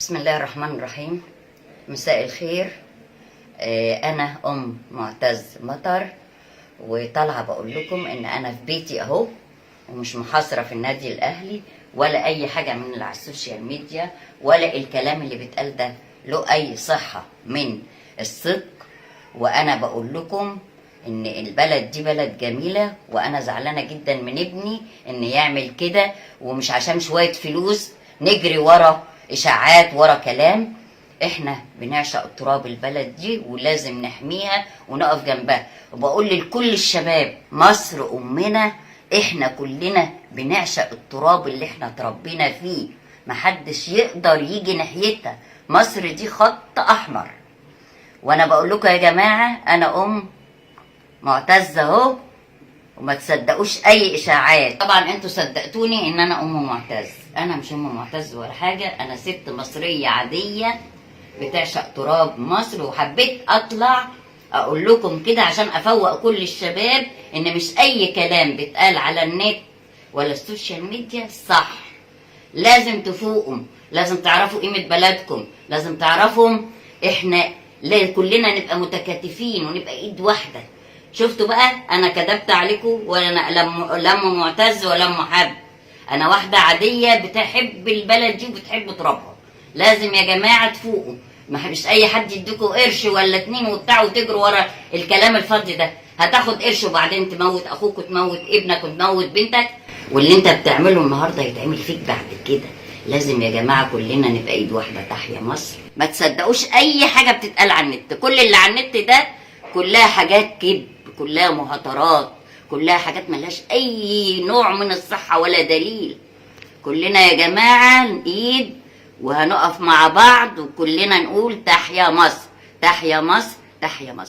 بسم الله الرحمن الرحيم. مساء الخير. انا معتز مطر، وطالعه بقول لكم ان انا في بيتي اهو، ومش محاصره في النادي الاهلي ولا اي حاجه من اللي على السوشيال ميديا، ولا الكلام اللي بيتقال ده له اي صحه من الصدق. وانا بقول لكم ان البلد دي بلد جميله، وانا زعلانه جدا من ابني ان يعمل كده، ومش عشان شويه فلوس نجري ورا اشاعات ورا كلام. احنا بنعشق تراب البلد دي ولازم نحميها ونقف جنبها. وبقول لكل الشباب، مصر امنا، احنا كلنا بنعشق التراب اللي احنا اتربينا فيه، محدش يقدر يجي ناحيتها. مصر دي خط احمر. وانا بقول لكم يا جماعه، انا معتزه اهو، وما تصدقوش اي اشاعات. طبعا انتوا صدقتوني ان انا معتز. انا مش معتز ولا حاجه، انا ست مصريه عاديه بتعشق تراب مصر، وحبيت اطلع اقول لكم كده عشان افوق كل الشباب ان مش اي كلام بيتقال على النت ولا السوشيال ميديا صح. لازم تفوقوا، لازم تعرفوا قيمه بلدكم، لازم تعرفوا احنا كلنا نبقى متكاتفين ونبقى ايد واحده. شفتوا بقى، انا كدبت عليكم ولا لا معتز ولا حب. انا واحده عاديه بتحب البلد دي وبتحب ترابها. لازم يا جماعه تفوقوا، مش اي حد يديكوا قرش ولا اتنين وبتاع وتجروا ورا الكلام الفاضي ده. هتاخد قرش وبعدين تموت اخوك وتموت ابنك وتموت بنتك، واللي انت بتعمله النهارده يتعمل فيك بعد كده. لازم يا جماعه كلنا نبقى ايد واحده. تحيا مصر. ما تصدقوش اي حاجه بتتقال على النت. كل اللي على النت ده كلها حاجات كذب، كلها مهاترات، كلها حاجات ملهاش اي نوع من الصحة ولا دليل. كلنا يا جماعة ايد وهنقف مع بعض، وكلنا نقول تحيا مصر، تحيا مصر، تحيا مصر.